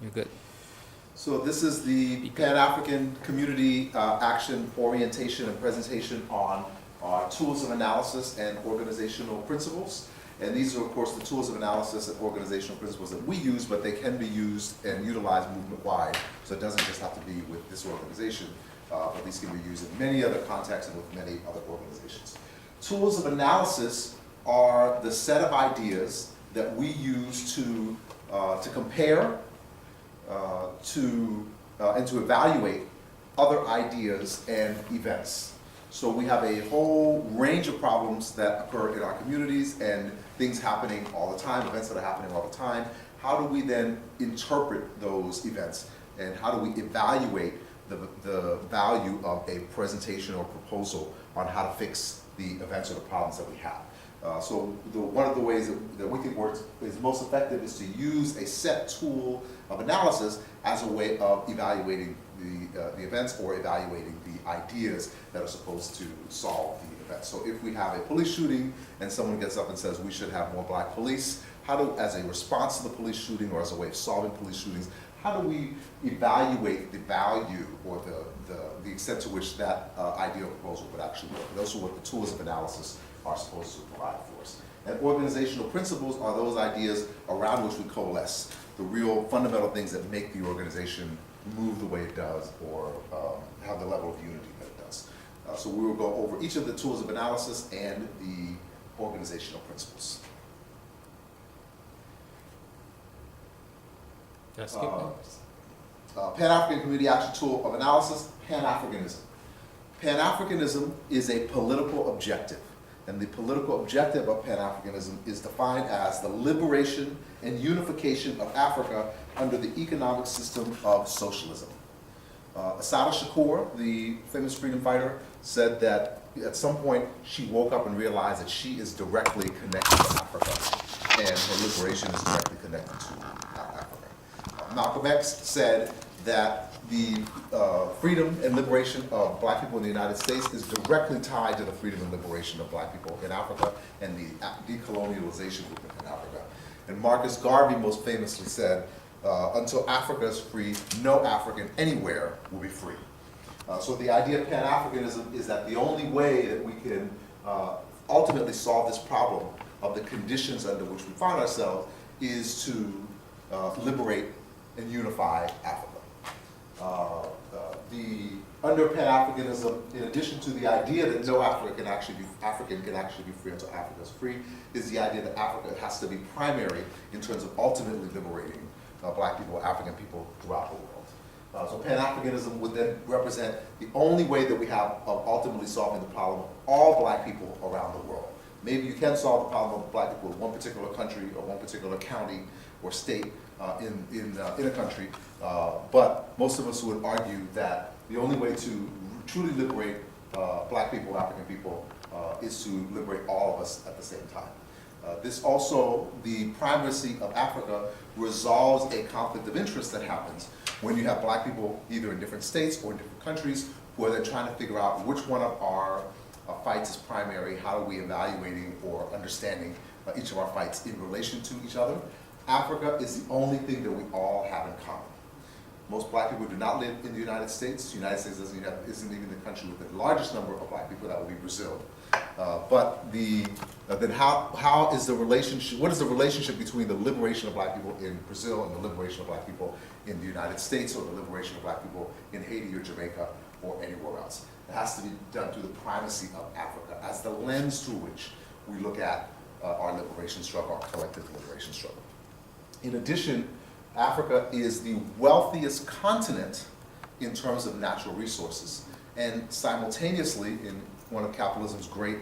You're good. So this is the Pan-African Community Action Orientation and Presentation on Tools of Analysis and Organizational Principles. And these are, of course, the tools of analysis and organizational principles that we use, but they can be used and utilized movement-wide. So it doesn't just have to be with this organization, but these can be used in many other contexts and with many other organizations. Tools of analysis are the set of ideas that we use to compare, and to evaluate other ideas and events. So we have a whole range of problems that occur in our communities and things happening all the time, events that are happening all the time. How do we then interpret those events? And how do we evaluate the value of a presentation or proposal on how to fix the events or the problems that we have? One of the ways that we think is most effective is to use a set tool of analysis as a way of evaluating the events or evaluating the ideas that are supposed to solve the event. So if we have a police shooting and someone gets up and says we should have more black police, as a response to the police shooting or as a way of solving police shootings, how do we evaluate the value or the extent to which that idea or proposal would actually work? Those are what the tools of analysis are supposed to provide for us. And organizational principles are those ideas around which we coalesce, the real fundamental things that make the organization move the way it does or have the level of unity that it does. So we will go over each of the tools of analysis and the organizational principles. Pan-African Community Action Tool of Analysis, Pan-Africanism. Pan-Africanism is a political objective. And the political objective of Pan-Africanism is defined as the liberation and unification of Africa under the economic system of socialism. Assata Shakur, the famous freedom fighter, said that at some point she woke up and realized that she is directly connected to Africa and her liberation is directly connected to Africa. Malcolm X said that the freedom and liberation of black people in the United States is directly tied to the freedom and liberation of black people in Africa and the decolonialization movement in Africa. And Marcus Garvey most famously said, until Africa is free, no African anywhere will be free. So the idea of Pan-Africanism is that the only way that we can ultimately solve this problem of the conditions under which we find ourselves is to liberate and unify Africa. Under Pan-Africanism, in addition to the idea that no African can actually be free until Africa is free, is the idea that Africa has to be primary in terms of ultimately liberating black people, African people throughout the world. So Pan-Africanism would then represent the only way that we have of ultimately solving the problem of all black people around the world. Maybe you can solve the problem of black people in one particular country or one particular county or state in a country, but most of us would argue that the only way to truly liberate black people, African people, is to liberate all of us at the same time. The primacy of Africa resolves a conflict of interest that happens when you have black people either in different states or in different countries who are then trying to figure out which one of our fights is primary, how are we evaluating or understanding each of our fights in relation to each other. Africa is the only thing that we all have in common. Most black people do not live in the United States. The United States isn't even the country with the largest number of black people. That would be Brazil. Then how is the relationship? What is the relationship between the liberation of black people in Brazil and the liberation of black people in the United States, or the liberation of black people in Haiti or Jamaica or anywhere else? It has to be done through the primacy of Africa as the lens through which we look at our liberation struggle, our collective liberation struggle. In addition, Africa is the wealthiest continent in terms of natural resources. And simultaneously, in one of capitalism's great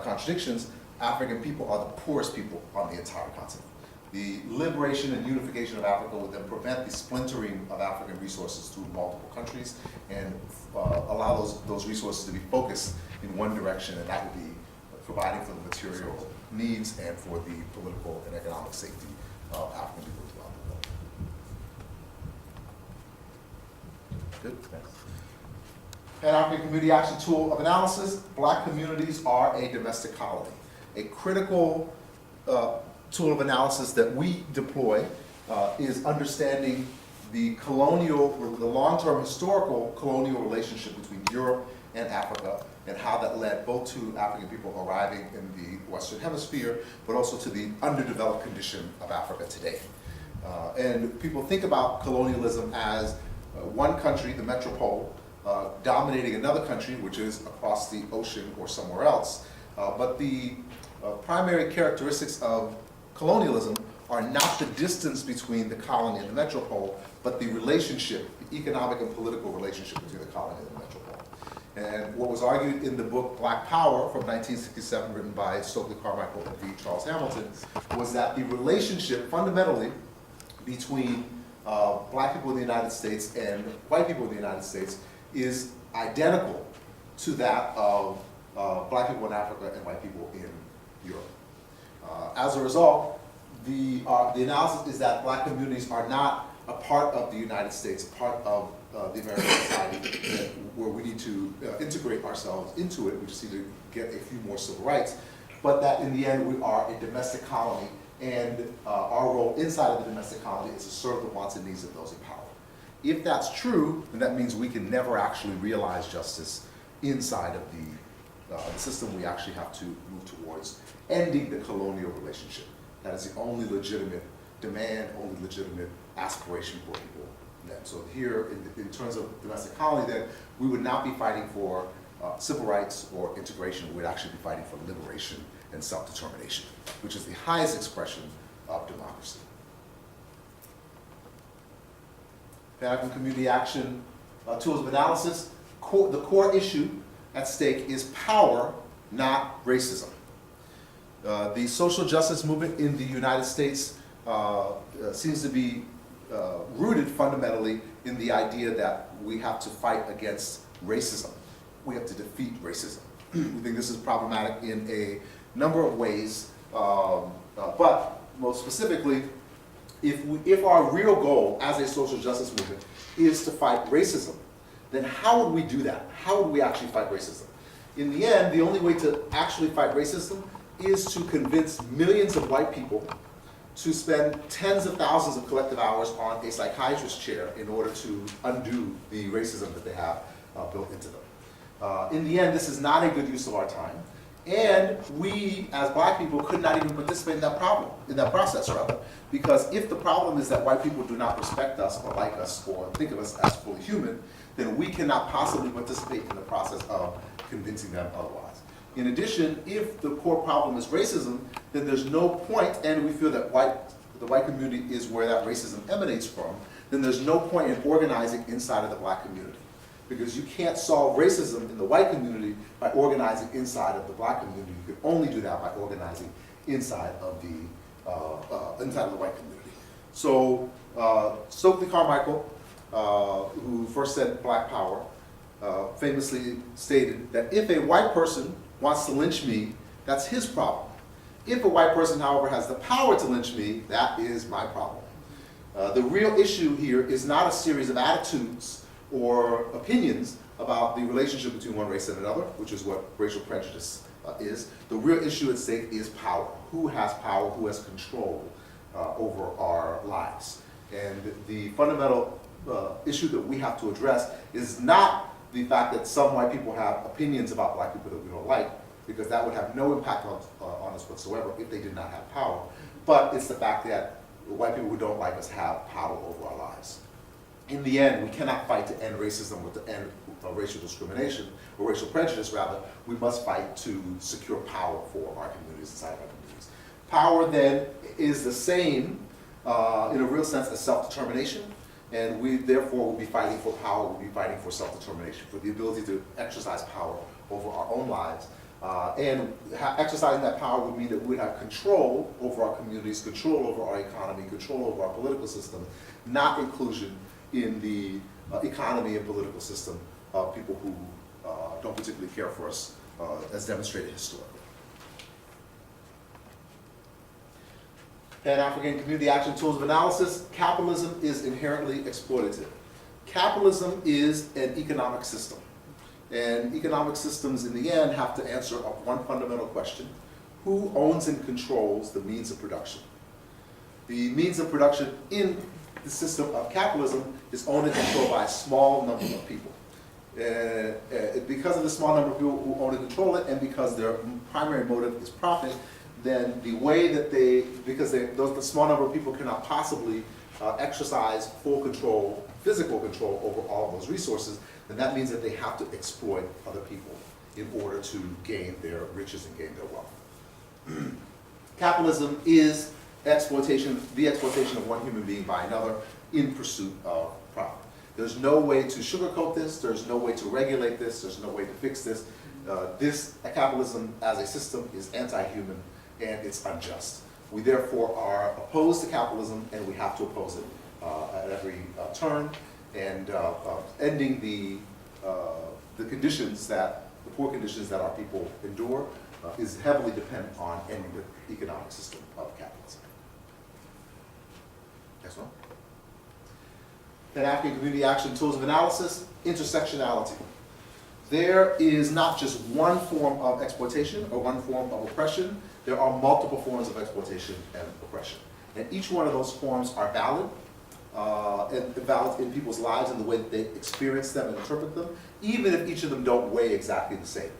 contradictions, African people are the poorest people on the entire continent. The liberation and unification of Africa would then prevent the splintering of African resources through multiple countries and allow those resources to be focused in one direction, and that would be providing for the material needs and for the political and economic safety of African people throughout the world. Good, thanks. Pan-African Community Action Tool of Analysis, black communities are a domestic colony. A critical tool of analysis that we deploy is understanding the long-term historical colonial relationship between Europe and Africa, and how that led both to African people arriving in the Western Hemisphere, but also to the underdeveloped condition of Africa today. And people think about colonialism as one country, the metropole, dominating another country, which is across the ocean or somewhere else. But the primary characteristics of colonialism are not the distance between the colony and the metropole, but the relationship, the economic and political relationship between the colony and the metropole. And what was argued in the book Black Power from 1967, written by Stokely Carmichael and V. Charles Hamilton, was that the relationship fundamentally between black people in the United States and white people in the United States is identical to that of black people in Africa and white people in Europe. As a result, the analysis is that black communities are not a part of the United States, a part of the American society where we need to integrate ourselves into it. We just need to get a few more civil rights, but that in the end we are a domestic colony, and our role inside of the domestic colony is to serve the wants and needs of those in power. If that's true, then that means we can never actually realize justice inside of the system. We actually have to move towards ending the colonial relationship. That is the only legitimate demand, only legitimate aspiration for people. So here, in terms of domestic colony, then we would not be fighting for civil rights or integration. We would actually be fighting for liberation and self-determination, which is the highest expression of democracy. Pan-African Community Action Tools of Analysis, the core issue at stake is power, not racism. The social justice movement in the United States seems to be rooted fundamentally in the idea that we have to fight against racism. We have to defeat racism. We think this is problematic in a number of ways, but most specifically, if our real goal as a social justice movement is to fight racism, then how would we do that? How would we actually fight racism? In the end, the only way to actually fight racism is to convince millions of white people to spend tens of thousands of collective hours on a psychiatrist's chair in order to undo the racism that they have built into them. In the end, this is not a good use of our time, and we, as black people, could not even participate in that process, because if the problem is that white people do not respect us or like us or think of us as fully human, then we cannot possibly participate in the process of convincing them otherwise. In addition, if the core problem is racism, then there's no point, and we feel that the white community is where that racism emanates from, then there's no point in organizing inside of the black community. Because you can't solve racism in the white community by organizing inside of the black community. You can only do that by organizing inside of the white community. So Stokely Carmichael, who first said Black Power, famously stated that if a white person wants to lynch me, that's his problem. If a white person, however, has the power to lynch me, that is my problem. The real issue here is not a series of attitudes or opinions about the relationship between one race and another, which is what racial prejudice is. The real issue at stake is power. Who has power? Who has control over our lives? And the fundamental issue that we have to address is not the fact that some white people have opinions about black people that we don't like, because that would have no impact on us whatsoever if they did not have power. But it's the fact that white people who don't like us have power over our lives. In the end, we cannot fight to end racism or to end racial discrimination, or racial prejudice rather. We must fight to secure power for our communities, inside of our communities. Power then is the same, in a real sense, as self-determination, and we therefore will be fighting for power, we'll be fighting for self-determination, for the ability to exercise power over our own lives. And exercising that power would mean that we would have control over our communities, control over our economy, control over our political system, not inclusion in the economy and political system of people who don't particularly care for us, as demonstrated historically. Pan-African Community Action Tools of Analysis. Capitalism is inherently exploitative. Capitalism is an economic system. And economic systems, in the end, have to answer one fundamental question: who owns and controls the means of production? The means of production in the system of capitalism is owned and controlled by a small number of people. Because of the small number of people who own and control it, and because their primary motive is profit, then the way that the small number of people cannot possibly exercise full control, physical control over all of those resources, then that means that they have to exploit other people in order to gain their riches and gain their wealth. Capitalism is the exploitation of one human being by another in pursuit of profit. There's no way to sugarcoat this, there's no way to regulate this, there's no way to fix this. Capitalism as a system is anti-human and it's unjust. We therefore are opposed to capitalism, and we have to oppose it at every turn, and ending the conditions the poor conditions that our people endure is heavily dependent on ending the economic system of capitalism. Next one. Pan-African community action tools of analysis, intersectionality. There is not just one form of exploitation or one form of oppression. There are multiple forms of exploitation and oppression. And each one of those forms are valid, and valid in people's lives and the way that they experience them and interpret them, even if each of them don't weigh exactly the same.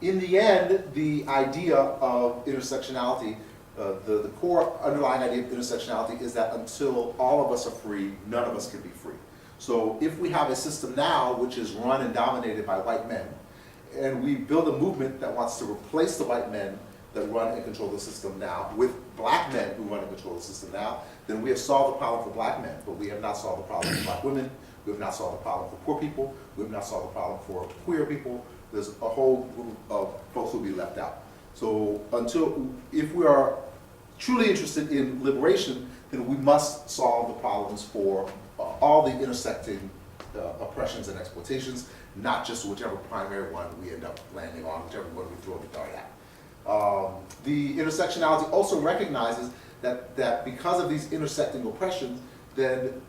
In the end, the idea of intersectionality, the core underlying idea of intersectionality is that until all of us are free, none of us can be free. So if we have a system now which is run and dominated by white men, and we build a movement that wants to replace the white men that run and control the system now with black men who run and control the system now, then we have solved the problem for black men, but we have not solved the problem for black women, we have not solved the problem for poor people, we have not solved the problem for queer people. There's a whole group of folks who will be left out. So if we are truly interested in liberation, then we must solve the problems for all the intersecting oppressions and exploitations, not just whichever primary one we end up landing on, whichever one we throw the dart at. The intersectionality also recognizes that because of these intersecting oppressions, then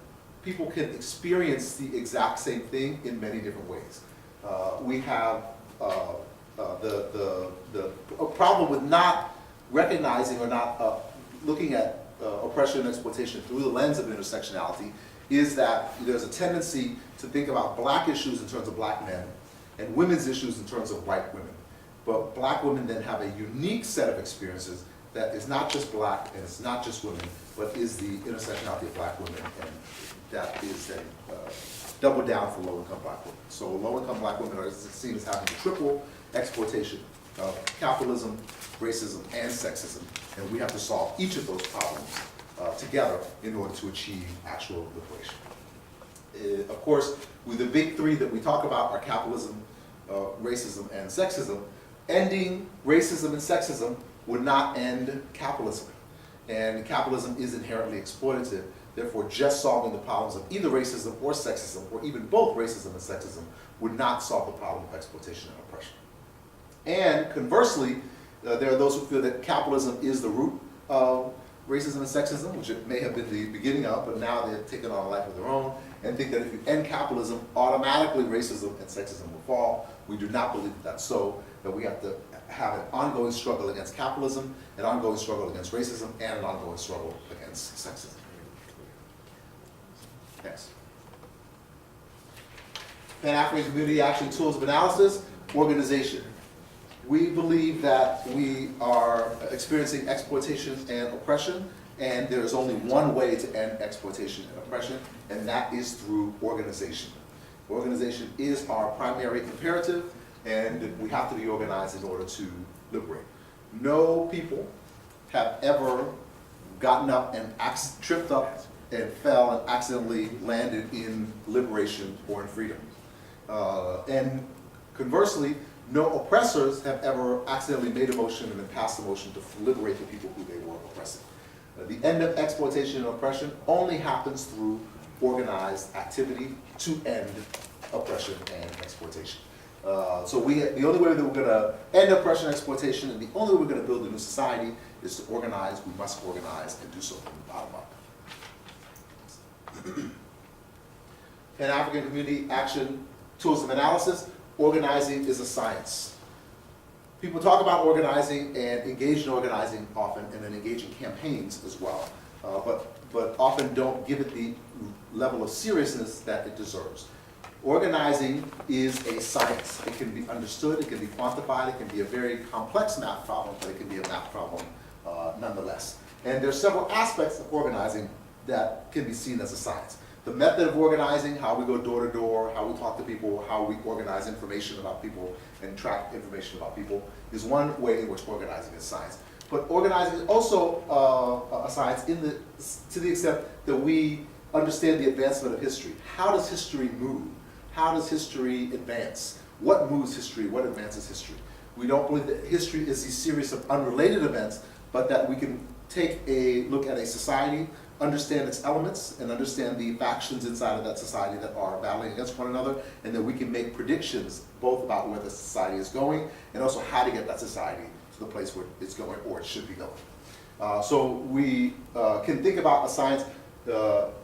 people can experience the exact same thing in many different ways. We have the problem with not recognizing or not looking at oppression and exploitation through the lens of intersectionality is that there's a tendency to think about black issues in terms of black men and women's issues in terms of white women. But black women then have a unique set of experiences that is not just black and it's not just women, but is the intersectionality of black women, and that is then double down for low-income black women. So low-income black women are seen as having the triple exploitation of capitalism, racism, and sexism, and we have to solve each of those problems together in order to achieve actual liberation. Of course, with the big three that we talk about are capitalism, racism, and sexism. Ending racism and sexism would not end capitalism, and capitalism is inherently exploitative. Therefore, just solving the problems of either racism or sexism, or even both racism and sexism, would not solve the problem of exploitation and oppression. And conversely, there are those who feel that capitalism is the root of racism and sexism, which it may have been the beginning of, but now they've taken on a life of their own, and think that if you end capitalism, automatically racism and sexism will fall. We do not believe that that's so, that we have to have an ongoing struggle against capitalism, an ongoing struggle against racism, and an ongoing struggle against sexism. Next. Pan-African Community Action Tools of Analysis, organization. We believe that we are experiencing exploitation and oppression, and there is only one way to end exploitation and oppression, and that is through organization. Organization is our primary imperative, and we have to be organized in order to liberate. No people have ever gotten up and tripped up and fell and accidentally landed in liberation or in freedom. And conversely, no oppressors have ever accidentally made a motion and then passed a motion to liberate the people who they were oppressing. The end of exploitation and oppression only happens through organized activity to end oppression and exploitation. So the only way that we're going to end oppression and exploitation, and the only way we're going to build a new society, is to organize. We must organize and do so from the bottom up. Pan-African Community Action Tools of Analysis. Organizing is a science. People talk about organizing and engage in organizing often, and then engage in campaigns as well. But but often don't give it the level of seriousness that it deserves. Organizing is a science. It can be understood, it can be quantified, it can be a very complex math problem, but it can be a math problem nonetheless. And there are several aspects of organizing that can be seen as a science. The method of organizing, how we go door to door, how we talk to people, how we organize information about people and track information about people, is one way in which organizing is science. But organizing is also a science to the extent that we understand the advancement of history. How does history move? How does history advance? What moves history? What advances history? We don't believe that history is a series of unrelated events, but that we can take a look at a society, understand its elements, and understand the factions inside of that society that are battling against one another, and then we can make predictions both about where the society is going and also how to get that society to the place where it's going or it should be going. So we can think about a science,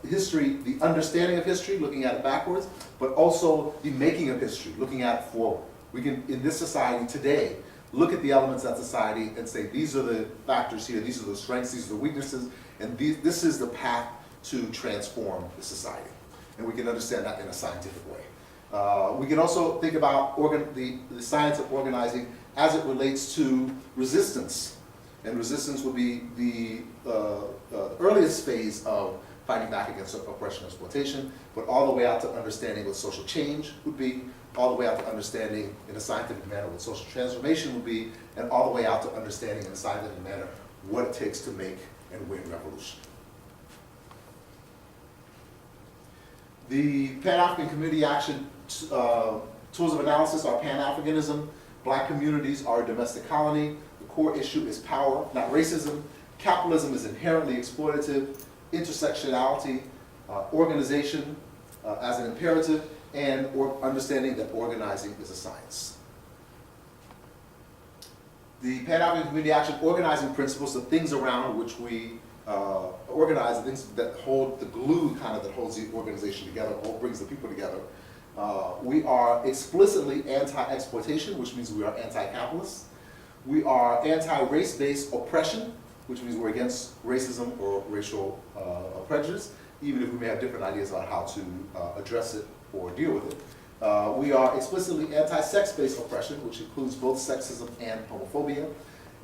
history, the understanding of history, looking at it backwards, but also the making of history, looking at it forward. We can, in this society today, look at the elements of that society and say, these are the factors here, these are the strengths, these are the weaknesses, and this is the path to transform the society. And we can understand that in a scientific way. We can also think about the science of organizing as it relates to resistance. And resistance would be the earliest phase of fighting back against oppression and exploitation, but all the way out to understanding what social change would be, all the way out to understanding in a scientific manner what social transformation would be, and all the way out to understanding in a scientific manner what it takes to make and win revolution. The Pan-African Community Action tools of analysis are Pan-Africanism, Black communities are a domestic colony, the core issue is power, not racism, capitalism is inherently exploitative, intersectionality, organization as an imperative, and understanding that organizing is a science. The Pan-African Community Action organizing principles, the things around which we organize, the things that hold the glue kind of that holds the organization together, or brings the people together. We are explicitly anti-exploitation, which means we are anti-capitalist. We are anti-race-based oppression, which means we're against racism or racial prejudice, even if we may have different ideas about how to address it or deal with it. We are explicitly anti-sex-based oppression, which includes both sexism and homophobia.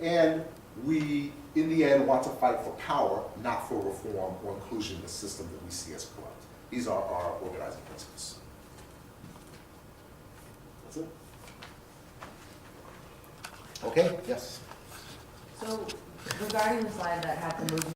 And we, in the end, want to fight for power, not for reform or inclusion in the system that we see as corrupt. These are our organizing principles. That's it. Okay, yes? So regarding the slide that had the movement